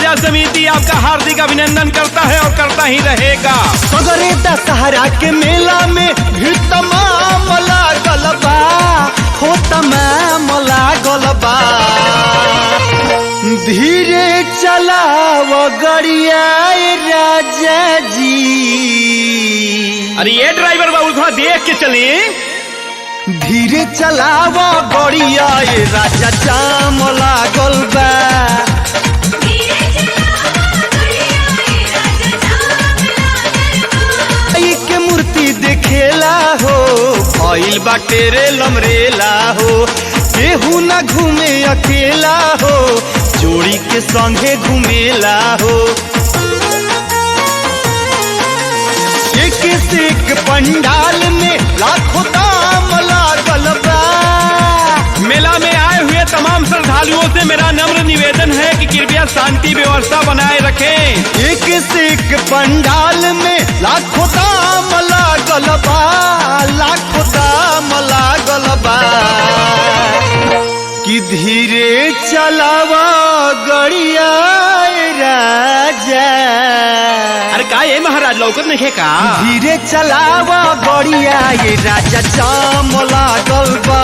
पूजा समिति आपका हार्दिक अभिनंदन करता है और करता ही रहेगा। सगरे दशहरा के मेला में भी तमाम लागल बा, हो तमाम लागल बा। धीरे चलाव गड़िया राजा जी। अरे ये ड्राइवर बाबू थोड़ा देख के चले। धीरे चलाव गड़िया राजा जाम लागल बा। के मूर्ति देखेला हो भइल बाटे रे लमरेला हो। केहू ना घूमे अकेला हो, जोड़ी के संगे घूमेला हो। एक से एक पंडाल में लाखों दाम लागल बा। मेला में आए हुए तमाम श्रद्धालुओं से मेरा नम्र निवेदन है कि कृपया शांति व्यवस्था बनाए रखें। एक से एक पंडाल में लाखों दाम लागल बा, लाखों दाम लागल बा। कि धीरे चलावा गड़िया राजा। अरे का ये महाराज लौकत नहीं का? धीरे चलावा गड़िया राजा जाम लागल बा।